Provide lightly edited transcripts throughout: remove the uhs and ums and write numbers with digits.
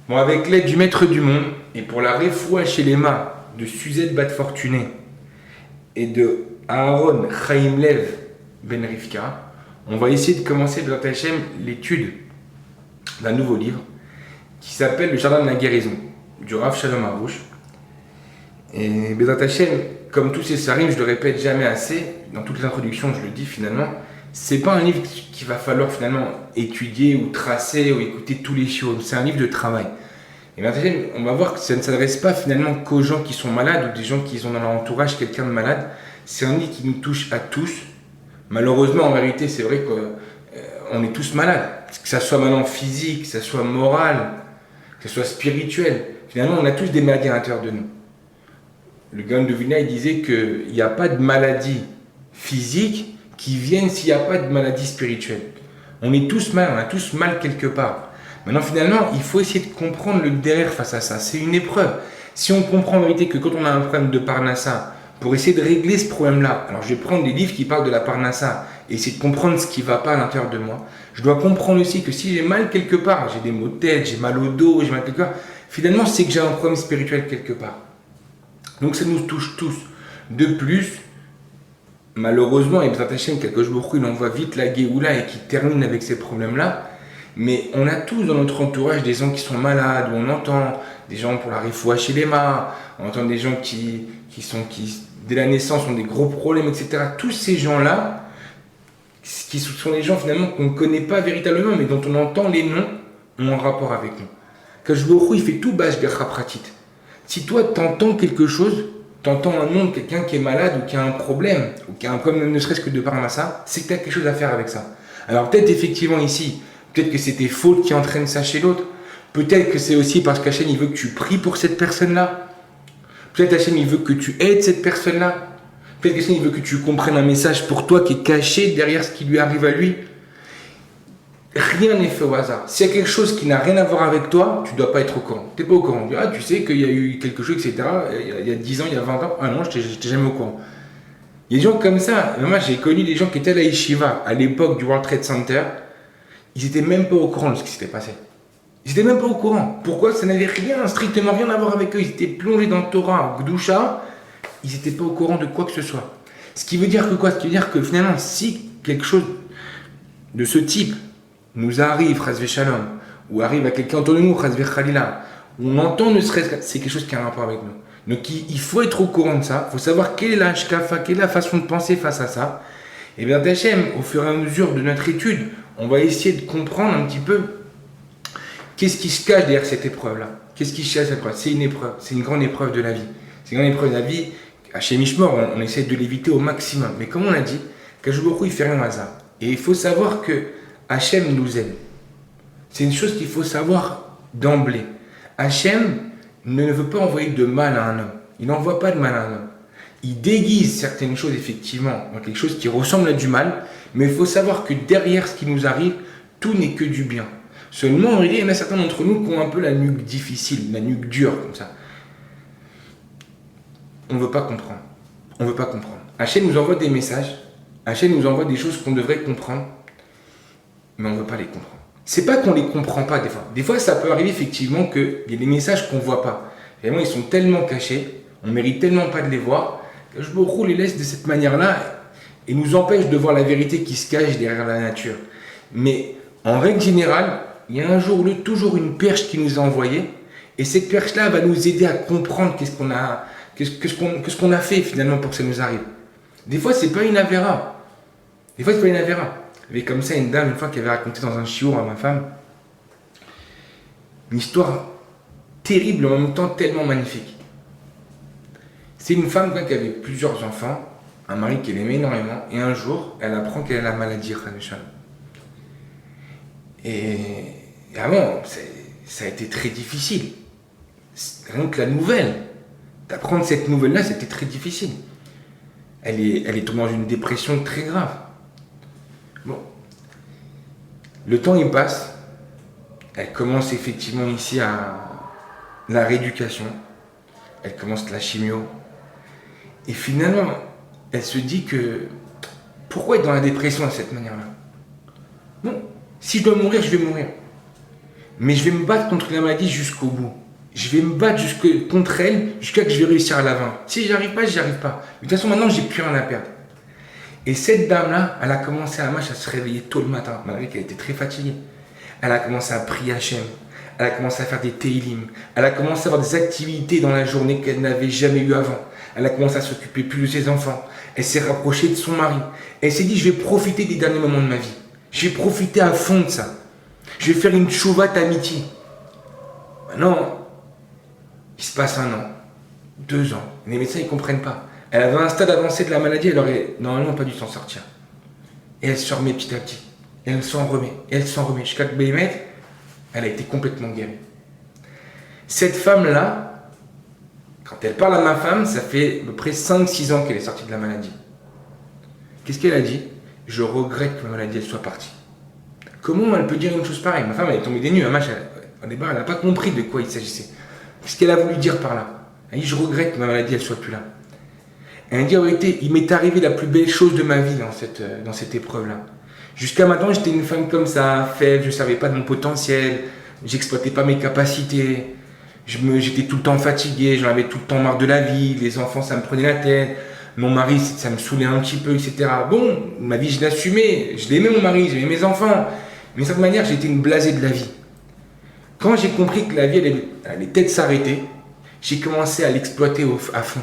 Bon, avec l'aide du maître du monde et pour la réfoua chez les mains de Suzette Bat Fortuné et de Aaron Chaim Lev Ben Rivka, on va essayer de commencer B'ezrat Hashem l'étude d'un nouveau livre qui s'appelle Le Jardin de la Guérison du Rav Shalom Aroush. Et B'ezrat Hashem, comme tous ces sarim, je le répète jamais assez, dans toutes les introductions je le dis finalement, c'est pas un livre qu'il va falloir finalement étudier ou tracer ou écouter tous les shiurim, c'est un livre de travail. Et B'ezrat Hashem, on va voir que ça ne s'adresse pas finalement qu'aux gens qui sont malades ou des gens qui ont dans leur entourage quelqu'un de malade. C'est un livre qui nous touche à tous. Malheureusement, en vérité, c'est vrai qu'on est tous malades. Que ça soit maintenant physique, que ça soit moral, que ça soit spirituel. Finalement, on a tous des maladies à l'intérieur de nous. Le Gaon de Vilna, il disait qu'il n'y a pas de maladie physique qui vienne s'il n'y a pas de maladie spirituelle. On est tous mal, on a tous mal quelque part. Maintenant, finalement, il faut essayer de comprendre le derrière face à ça. C'est une épreuve. Si on comprend en vérité que quand on a un problème de parnassa, pour essayer de régler ce problème-là, alors je vais prendre des livres qui parlent de la parnassa et essayer de comprendre ce qui ne va pas à l'intérieur de moi. Je dois comprendre aussi que si j'ai mal quelque part, j'ai des maux de tête, j'ai mal au dos, j'ai mal quelque part, finalement, c'est que j'ai un problème spirituel quelque part. Donc ça nous touche tous. De plus, malheureusement, et B'ezrat Hashem, quelque chose beaucoup, il envoie vite la Géoula et qui termine avec ces problèmes-là. Mais on a tous dans notre entourage des gens qui sont malades, où on entend des gens pour la refoua chez les mains, on entend des gens qui, dès la naissance, ont des gros problèmes, etc. Tous ces gens-là, qui sont des gens finalement qu'on ne connaît pas véritablement, mais dont on entend les noms, ont un rapport avec nous. Kajbourou, il fait tout bâche Gachra Pratit. Si toi, tu entends quelque chose, tu entends un nom de quelqu'un qui est malade ou qui a un problème, ou qui a un problème ne serait-ce que de parnassa, c'est que tu as quelque chose à faire avec ça. Alors peut-être effectivement ici, peut-être que c'est tes fautes qui entraînent ça chez l'autre. Peut-être que c'est aussi parce qu'Hachem il veut que tu pries pour cette personne-là. Peut-être Hachem il veut que tu aides cette personne-là. Peut-être qu'Hachem il veut que tu comprennes un message pour toi qui est caché derrière ce qui lui arrive à lui. Rien n'est fait au hasard. S'il y a quelque chose qui n'a rien à voir avec toi, tu ne dois pas être au courant. Tu n'es pas au courant. Ah, tu sais qu'il y a eu quelque chose, etc. Il y a 10 ans, il y a 20 ans. Ah non, je n'étais jamais au courant. Il y a des gens comme ça. Moi, j'ai connu des gens qui étaient à la Yeshiva à l'époque du World Trade Center. Ils n'étaient même pas au courant de ce qui s'était passé. Ils n'étaient même pas au courant. Pourquoi? Ça n'avait rien, strictement rien à voir avec eux. Ils étaient plongés dans le Torah, Gdusha. Ils n'étaient pas au courant de quoi que ce soit. Ce qui veut dire que quoi? Ce qui veut dire que finalement, si quelque chose de ce type nous arrive, Chazvé Shalom, ou arrive à quelqu'un autour de nous, Chazvé Khalila, on entend ne serait-ce que c'est quelque chose qui a un rapport avec nous. Donc il faut être au courant de ça. Il faut savoir quelle est la shkafa, quelle est la façon de penser face à ça. Et bien, Hachem, au fur et à mesure de notre étude, on va essayer de comprendre un petit peu qu'est-ce qui se cache derrière cette épreuve-là. Qu'est-ce qui se cache cette épreuve? C'est une épreuve, c'est une grande épreuve de la vie. C'est une grande épreuve de la vie. À chez Mishmor, on essaie de l'éviter au maximum. Mais comme on l'a dit, Kajbourou, il fait rien au hasard. Et il faut savoir que Hachem nous aime. C'est une chose qu'il faut savoir d'emblée. Hachem ne veut pas envoyer de mal à un homme. Il n'envoie pas de mal à un homme. Il déguise certaines choses, effectivement, dans quelque chose qui ressemble à du mal, mais il faut savoir que derrière ce qui nous arrive, tout n'est que du bien. Seulement, il y en a certains d'entre nous qui ont un peu la nuque difficile, la nuque dure, comme ça. On ne veut pas comprendre. On ne veut pas comprendre. Hachem nous envoie des messages, Hachem nous envoie des choses qu'on devrait comprendre, mais on ne veut pas les comprendre. C'est pas qu'on ne les comprend pas des fois. Des fois, ça peut arriver effectivement qu'il y a des messages qu'on ne voit pas. Vraiment, ils sont tellement cachés, on ne mérite tellement pas de les voir, que je me les laisse de cette manière-là et nous empêche de voir la vérité qui se cache derrière la nature. Mais en règle générale, il y a un jour ou l'autre toujours une perche qui nous est envoyée, et cette perche-là va nous aider à comprendre qu'est-ce qu'on a fait finalement pour que ça nous arrive. Des fois, c'est pas une avéra. Des fois, c'est pas une avéra. Il y avait comme ça une dame, une fois, qui avait raconté dans un shiur à ma femme une histoire terrible, en même temps tellement magnifique. C'est une femme qui avait plusieurs enfants, un mari qu'elle aimait énormément, et un jour, elle apprend qu'elle a la maladie Khanishan. Et avant, ça a été très difficile. Rien que la nouvelle, d'apprendre cette nouvelle-là, c'était très difficile. Elle est tombée dans une dépression très grave. Bon. Le temps, il passe. Elle commence effectivement ici à la rééducation. Elle commence la chimio. Et finalement, elle se dit que pourquoi être dans la dépression de cette manière-là? Non, si je dois mourir, je vais mourir. mais je vais me battre contre la maladie jusqu'au bout. Je vais me battre contre elle jusqu'à ce que je vais réussir à la vaincre. Si j'y arrive pas, j'y arrive pas. De toute façon, maintenant, j'ai plus rien à perdre. Et cette dame-là, elle a commencé à se réveiller tôt le matin, malgré qu'elle était très fatiguée. Elle a commencé à prier Hachem. Elle a commencé à faire des teilim. Elle a commencé à avoir des activités dans la journée qu'elle n'avait jamais eues avant. Elle a commencé à s'occuper plus de ses enfants. Elle s'est rapprochée de son mari. Elle s'est dit, je vais profiter des derniers moments de ma vie. Je vais profiter à fond de ça. Je vais faire une chouvat amitié. Maintenant, il se passe 1 an, 2 ans. Les médecins, ils ne comprennent pas. Elle avait un stade avancé de la maladie, elle aurait normalement pas dû s'en sortir. Et elle se remet petit à petit. Et elle s'en remet. Et elle s'en remet. Jusqu'à Béhémet, elle a été complètement guérie. Cette femme-là, quand elle parle à ma femme, ça fait à peu près 5-6 ans qu'elle est sortie de la maladie. Qu'est-ce qu'elle a dit? Je regrette que ma maladie elle soit partie. Comment elle peut dire une chose pareille? Ma femme, elle est tombée des nues. Au départ, elle n'a pas compris de quoi il s'agissait. Qu'est-ce qu'elle a voulu dire par là? Elle dit, je regrette que ma maladie elle soit plus là. Elle dit, en vérité, il m'est arrivé la plus belle chose de ma vie dans cette épreuve-là. Jusqu'à maintenant, j'étais une femme comme ça, faible, je ne savais pas de mon potentiel, j'exploitais pas mes capacités, j'étais tout le temps fatigué, j'en avais tout le temps marre de la vie, les enfants, ça me prenait la tête, mon mari, ça me saoulait un petit peu, etc. Bon, ma vie, je l'assumais, je l'aimais mon mari, j'aimais mes enfants, mais d'une certaine manière, j'étais une blasée de la vie. Quand j'ai compris que la vie, elle allait peut-être s'arrêter, j'ai commencé à l'exploiter à fond.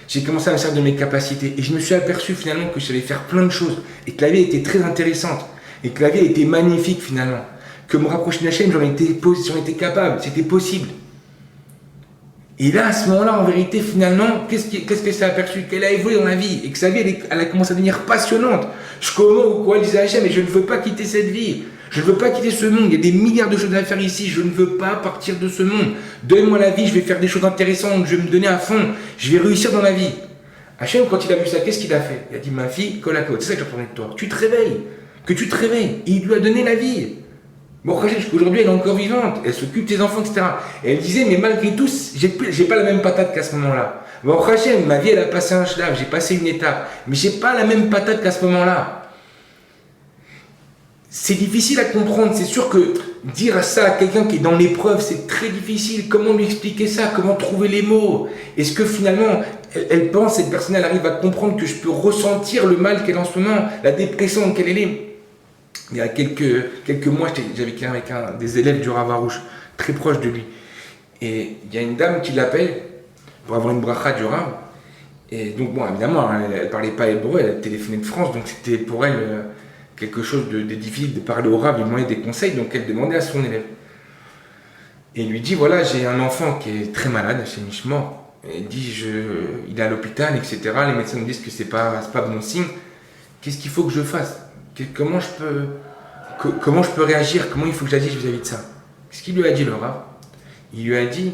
J'ai commencé à me servir de mes capacités et je me suis aperçu finalement que je savais faire plein de choses et que la vie était très intéressante et que la vie était magnifique finalement. Que me rapprocher d'Hachem, j'en étais capable, c'était possible. Et là, à ce moment-là, en vérité, finalement, qu'est-ce que s'est aperçu? Qu'elle a évolué dans la vie et que sa vie, elle a commencé à devenir passionnante. Jusqu'au moment où elle disait à Hachem, mais je ne veux pas quitter cette vie. Je ne veux pas quitter ce monde. Il y a des milliards de choses à faire ici. Je ne veux pas partir de ce monde. Donne-moi la vie. Je vais faire des choses intéressantes. Je vais me donner à fond. Je vais réussir dans la vie. Hachem, quand il a vu ça, qu'est-ce qu'il a fait? Il a dit, ma fille, Kolakot, c'est ça que j'attendais de toi. Tu te réveilles. Que tu te réveilles. Et il lui a donné la vie. Bon, Hachem, jusqu'aujourd'hui, elle est encore vivante. Elle s'occupe de ses enfants, etc. Et elle disait, mais malgré tout, j'ai pas la même patate qu'à ce moment-là. Bon, Hachem, ma vie, elle a passé un shlaf. J'ai passé une étape. Mais j'ai pas la même patate qu'à ce moment-là. C'est difficile à comprendre, c'est sûr que dire ça à quelqu'un qui est dans l'épreuve, c'est très difficile. Comment lui expliquer ça? Comment trouver les mots? Est-ce que finalement, elle pense, cette personne, elle arrive à comprendre que je peux ressentir le mal qu'elle a en ce moment, la dépression dans laquelle elle est? Il y a quelques mois, j'avais avec des élèves du Rav Arouche, très proche de lui. Et il y a une dame qui l'appelle pour avoir une bracha du Rav. Et donc, bon, évidemment, elle ne parlait pas hébreu, elle téléphonait de France, donc c'était pour elle quelque chose de difficile de parler au Rav, lui demander des conseils, donc elle demandait à son élève. Et il lui dit, voilà, j'ai un enfant qui est très malade, c'est mort. Et il dit, il est à l'hôpital, etc. Les médecins me disent que c'est pas bon signe. Qu'est-ce qu'il faut que je fasse? Comment je peux réagir? Comment il faut que j'agisse vis-à-vis de ça? Qu'est-ce qu'il lui a dit, le Rav? Il lui a dit,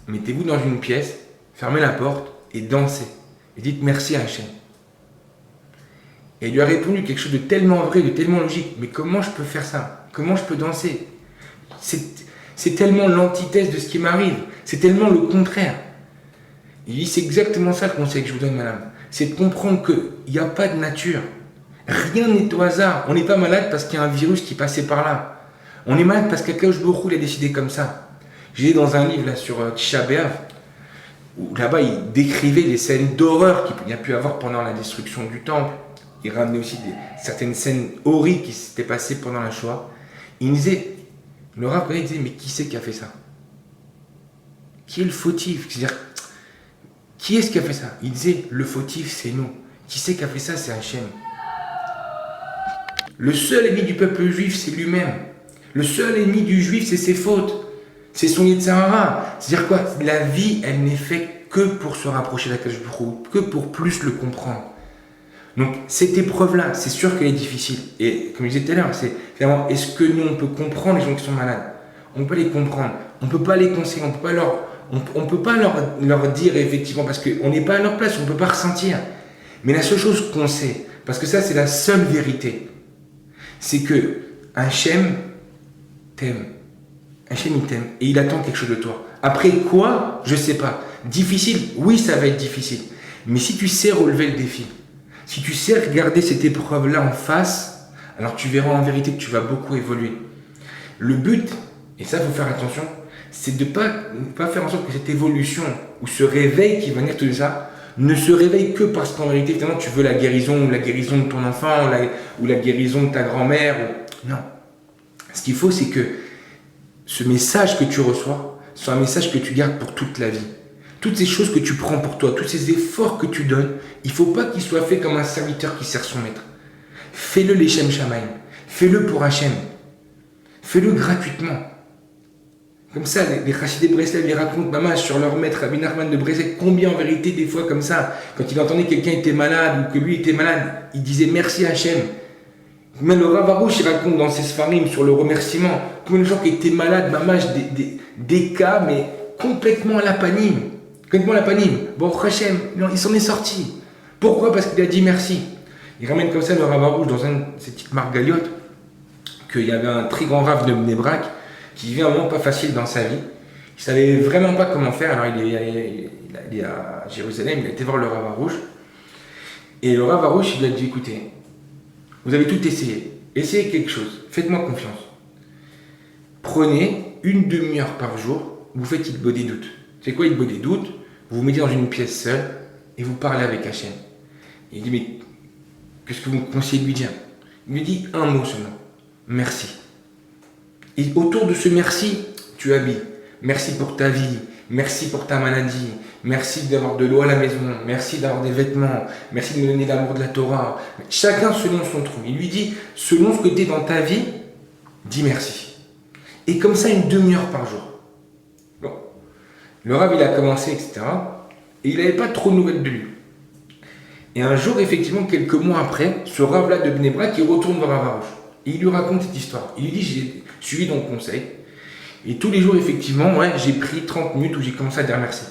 mettez-vous dans une pièce, fermez la porte et dansez. Et dites merci à Hachem. Et il lui a répondu quelque chose de tellement vrai, de tellement logique. Mais comment je peux faire ça? Comment je peux danser? C'est tellement l'antithèse de ce qui m'arrive. C'est tellement le contraire. Il dit, c'est exactement ça le conseil que je vous donne, madame. C'est de comprendre qu'il n'y a pas de nature. Rien n'est au hasard. On n'est pas malade parce qu'il y a un virus qui passait par là. On est malade parce qu'Akadosh Baruch Hu l'a décidé comme ça. J'ai dans un livre là, sur Tisha B'Av, où là-bas il décrivait les scènes d'horreur qu'il y a pu avoir pendant la destruction du temple. Il ramenait aussi certaines scènes horribles qui s'étaient passées pendant la Shoah. Il disait, le Rav, il disait, mais qui c'est qui a fait ça? Qui est le fautif? C'est-à-dire, qui est-ce qui a fait ça? Il disait, le fautif, c'est nous. Qui c'est qui a fait ça? C'est Hachem. Le seul ennemi du peuple juif, c'est lui-même. Le seul ennemi du juif, c'est ses fautes. C'est son Yetzer Hara. C'est-à-dire quoi? La vie, elle n'est faite que pour se rapprocher d'Akadosh Baruch Hu, que pour plus le comprendre. Donc, cette épreuve-là, c'est sûr qu'elle est difficile. Et comme je disais tout à l'heure, c'est finalement, est-ce que nous, on peut comprendre les gens qui sont malades? On peut les comprendre. On ne peut pas les conseiller. On ne peut pas leur dire effectivement, parce qu'on n'est pas à leur place, on ne peut pas ressentir. Mais la seule chose qu'on sait, parce que ça, c'est la seule vérité, c'est que Hachem t'aime. Hachem, il t'aime. Et il attend quelque chose de toi. Après quoi? Je ne sais pas. Difficile? Oui, ça va être difficile. Mais si tu sais relever le défi, si tu sais regarder cette épreuve-là en face, alors tu verras en vérité que tu vas beaucoup évoluer. Le but, et ça, il faut faire attention, c'est de pas faire en sorte que cette évolution ou ce réveil qui va venir tout ça ne se réveille que parce qu'en réalité, finalement, tu veux la guérison de ton enfant ou la guérison de ta grand-mère. Non. Ce qu'il faut, c'est que ce message que tu reçois soit un message que tu gardes pour toute la vie. Toutes ces choses que tu prends pour toi, tous ces efforts que tu donnes, il ne faut pas qu'ils soient faits comme un serviteur qui sert son maître. Fais-le l'Echem Shamaim. Fais-le pour Hachem. Fais-le gratuitement. Comme ça, les Chassidé Breslev, ils racontent maman sur leur maître, Rabbi Nachman de Breslev, combien en vérité, des fois comme ça, quand il entendait que quelqu'un était malade ou que lui était malade, il disait merci Hachem. Même le Rav Arush, il raconte dans ses Sfarim sur le remerciement, combien de gens qui étaient malades, maman, des cas, mais complètement à la panime. Complètement à la panime. Bon, Hachem, il s'en est sorti. Pourquoi? Parce qu'il a dit merci. Il ramène comme ça le Rav Arush dans une de ces petites margaliotes, qu'il y avait un très grand Rav de Bnei Brak, qui vivait un moment pas facile dans sa vie. Il ne savait vraiment pas comment faire. Alors il est à Jérusalem, il a été voir le Rav Arush. Et le Rav Arush, il lui a dit, écoutez, vous avez tout essayé. Essayez quelque chose. Faites-moi confiance. Prenez une demi-heure par jour, vous faites Hitbod des doutes. C'est quoi Hitbod des doutes? Vous vous mettez dans une pièce seule et vous parlez avec Hachem. Il dit, mais qu'est-ce que vous me conseillez de lui dire? Il lui dit un mot seulement. Merci. Et autour de ce merci, tu habilles. Merci pour ta vie, merci pour ta maladie, merci d'avoir de l'eau à la maison, merci d'avoir des vêtements, merci de me donner l'amour de la Torah. Chacun selon son trou. Il lui dit, selon ce que tu es dans ta vie, dis merci. Et comme ça, une demi-heure par jour. Bon. Le Rav, il a commencé, etc. Et il n'avait pas trop de nouvelles de lui. Et un jour, effectivement, quelques mois après, ce Rav-là de Bnei Brak, il retourne voir Rav Arush. Et il lui raconte cette histoire. Il lui dit, j'ai suivi ton conseil. Et tous les jours, effectivement, j'ai pris 30 minutes où j'ai commencé à dire merci.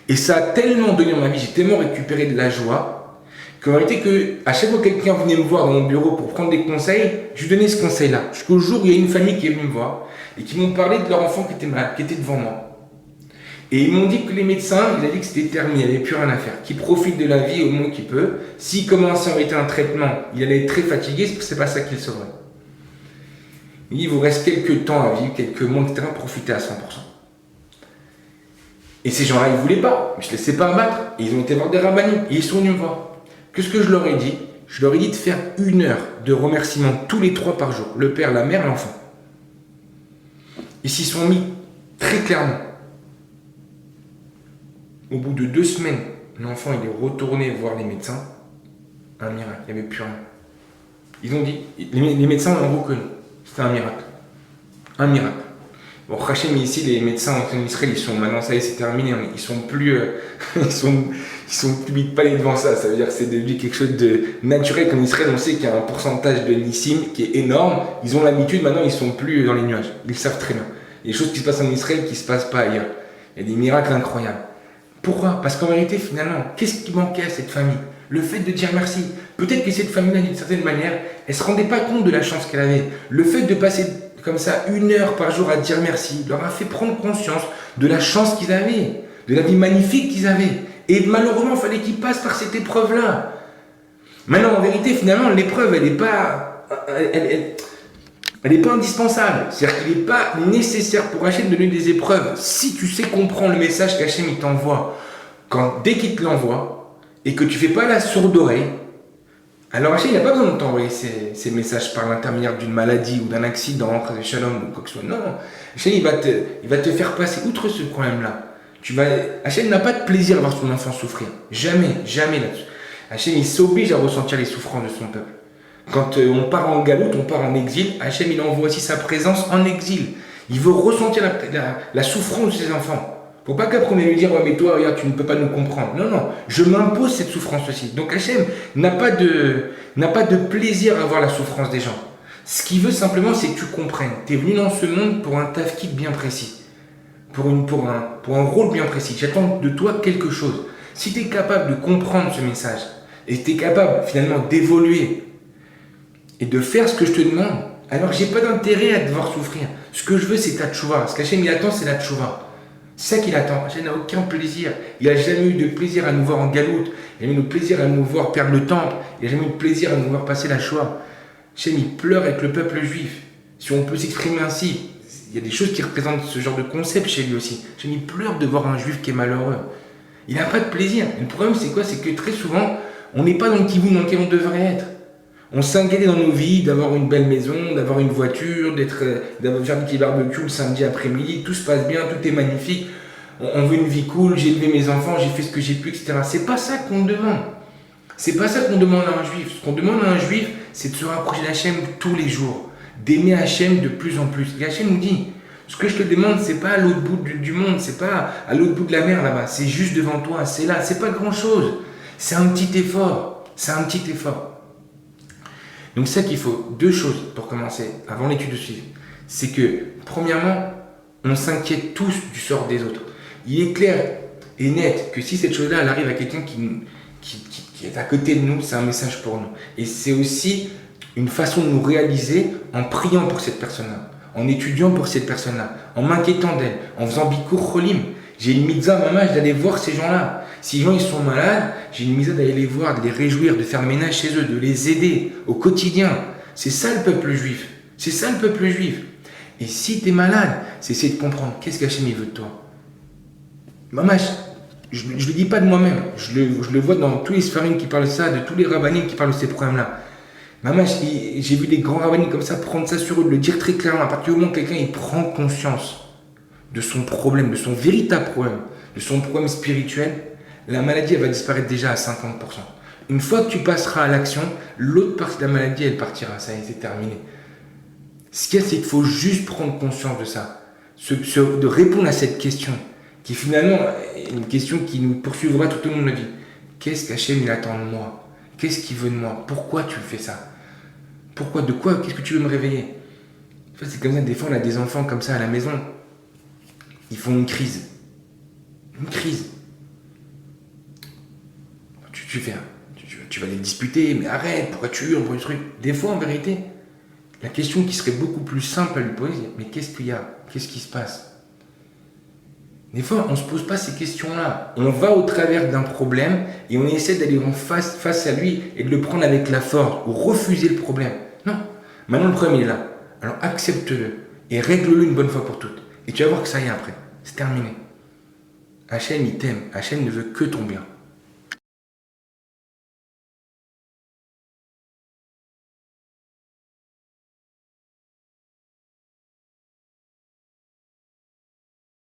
Et ça a tellement donné dans ma vie, j'ai tellement récupéré de la joie, qu'en réalité, à chaque fois que quelqu'un venait me voir dans mon bureau pour prendre des conseils, je lui donnais ce conseil-là. Jusqu'au jour où il y a une famille qui est venue me voir et qui m'ont parlé de leur enfant qui était malade, qui était devant moi. Et ils m'ont dit que les médecins, ils avaient dit que c'était terminé, il n'y avait plus rien à faire, qu'ils profitent de la vie au moins qu'il peut. S'il commençait à arrêter un traitement, il allait être très fatigué, c'est pas ça qu'il sauverait. Il vous reste quelques temps à vivre, quelques mois, etc. Profitez à 100%. Et ces gens-là, ils ne voulaient pas. Je ne les laissais pas abattre. Et ils ont été voir des rabbinim. Et ils sont venus me voir. Qu'est-ce que je leur ai dit? Je leur ai dit de faire 1 heure de remerciement tous les 3 par jour. Le père, la mère, l'enfant. Ils s'y sont mis très clairement. Au bout de 2 semaines, l'enfant il est retourné voir les médecins. Un miracle, il n'y avait plus rien. Ils ont dit, les médecins l'ont reconnu. C'était un miracle. Un miracle. Bon, Hachem, ici, les médecins en Israël, ils sont maintenant, ça y est, c'est terminé. Ils sont plus, ils sont plus vite pas devant ça. Ça veut dire que c'est devenu quelque chose de naturel. Comme Israël, on sait qu'il y a un pourcentage de nissim qui est énorme. Ils ont l'habitude, maintenant, ils sont plus dans les nuages. Ils le savent très bien. Il y a des choses qui se passent en Israël qui ne se passent pas ailleurs. Il y a des miracles incroyables. Pourquoi? Parce qu'en vérité, finalement, qu'est-ce qui manquait à cette famille? Le fait de dire merci. Peut-être que cette famille-là, d'une certaine manière, elle ne se rendait pas compte de la chance qu'elle avait. Le fait de passer comme ça 1 heure par jour à dire merci leur a fait prendre conscience de la chance qu'ils avaient, de la vie magnifique qu'ils avaient. Et malheureusement, il fallait qu'ils passent par cette épreuve-là. Maintenant, en vérité, finalement, l'épreuve, elle n'est pas indispensable. C'est-à-dire qu'il n'est pas nécessaire pour Hachem de donner des épreuves. Si tu sais comprendre le message qu'Hachem il t'envoie, dès qu'il te l'envoie, et que tu ne fais pas la sourde oreille, alors Hachem, il n'a pas besoin de t'envoyer ces messages par l'intermédiaire d'une maladie ou d'un accident, de shalom ou quoi que ce soit. Non, Hachem, il va te faire passer outre ce problème-là. Hachem n'a pas de plaisir à voir son enfant souffrir. Jamais, jamais là-dessus. Hachem, il s'oblige à ressentir les souffrances de son peuple. Quand on part en galoute, on part en exil, Hachem, il envoie aussi sa présence en exil. Il veut ressentir la souffrance de ses enfants. Faut pas qu'après on lui dire, ouais, mais toi, regarde, tu ne peux pas nous comprendre. Non, non, je m'impose cette souffrance aussi. Donc Hachem n'a pas de plaisir à voir la souffrance des gens. Ce qu'il veut simplement, c'est que tu comprennes. Tu es venu dans ce monde pour un tafkid bien précis. Pour un rôle bien précis. J'attends de toi quelque chose. Si tu es capable de comprendre ce message, et tu es capable finalement d'évoluer, et de faire ce que je te demande, alors j'ai pas d'intérêt à te voir souffrir. Ce que je veux, c'est ta tchouva. Ce qu'Hachem il attend, c'est la tchouva. C'est ça qu'il attend. Hachem n'a aucun plaisir. Il n'a jamais eu de plaisir à nous voir en galoute. Il n'a jamais eu de plaisir à nous voir perdre le temple. Il n'a jamais eu de plaisir à nous voir passer la Shoah. Hachem, il pleure avec le peuple juif. Si on peut s'exprimer ainsi, il y a des choses qui représentent ce genre de concept chez lui aussi. Hachem, il pleure de voir un juif qui est malheureux. Il n'a pas de plaisir. Et le problème, c'est quoi? C'est que très souvent, on n'est pas dans le kivou dans lequel on devrait être. On s'inquiète dans nos vies d'avoir une belle maison, d'avoir une voiture, d'avoir faire un petit barbecue le samedi après-midi, tout se passe bien, tout est magnifique. On veut une vie cool, j'ai élevé mes enfants, j'ai fait ce que j'ai pu, etc. C'est pas ça qu'on demande. C'est pas ça qu'on demande à un juif. Ce qu'on demande à un juif, c'est de se rapprocher d'Hachem tous les jours, d'aimer Hachem de plus en plus. Et Hachem nous dit, ce que je te demande, c'est pas à l'autre bout du monde, c'est pas à l'autre bout de la mer là-bas, c'est juste devant toi, c'est là, c'est pas grand-chose. C'est un petit effort, c'est un petit effort. Donc c'est ça qu'il faut, deux choses pour commencer, avant l'étude de suivi. C'est que, premièrement, on s'inquiète tous du sort des autres. Il est clair et net que si cette chose-là, elle arrive à quelqu'un qui est à côté de nous, c'est un message pour nous. Et c'est aussi une façon de nous réaliser en priant pour cette personne-là, en étudiant pour cette personne-là, en m'inquiétant d'elle, en faisant bikur cholim. J'ai une mitzvah, maman, d'aller voir ces gens-là. Si les gens ils sont malades, j'ai une mitzvah d'aller les voir, de les réjouir, de faire le ménage chez eux, de les aider au quotidien. C'est ça le peuple juif. C'est ça le peuple juif. Et si tu es malade, c'est essayer de comprendre qu'est-ce qu'Hachem veut de toi. Maman, je ne le dis pas de moi-même. Je le vois dans tous les sphérines qui parlent de ça, de tous les rabbinim qui parlent de ces problèmes-là. Maman, j'ai vu des grands rabbinim comme ça prendre ça sur eux, de le dire très clairement. À partir du moment où quelqu'un il prend conscience de son problème, de son véritable problème, de son problème spirituel, la maladie elle va disparaître déjà à 50%. Une fois que tu passeras à l'action, l'autre partie de la maladie elle partira, ça y est, c'est terminé. Ce qu'il y a, c'est qu'il faut juste prendre conscience de ça, de répondre à cette question, qui finalement est une question qui nous poursuivra tout au long de la vie. Qu'est-ce qu'Hachem il attend de moi? Qu'est-ce qu'il veut de moi? Pourquoi tu fais ça? Pourquoi? De quoi? Qu'est-ce que tu veux me réveiller? C'est comme ça, des fois on a des enfants comme ça à la maison, ils font une crise. Une crise. Tu vas les disputer, mais arrête, pourquoi tu hurles pour des trucs? Des fois, en vérité, la question qui serait beaucoup plus simple à lui poser, mais qu'est-ce qu'il y a? Qu'est-ce qui se passe? Des fois, on ne se pose pas ces questions-là. On va au travers d'un problème et on essaie d'aller en face à lui et de le prendre avec la force ou refuser le problème. Non. Maintenant, le problème il est là. Alors accepte-le et règle-le une bonne fois pour toutes. Et tu vas voir que ça y est après. C'est terminé. Hachem, il t'aime. Hachem ne veut que ton bien.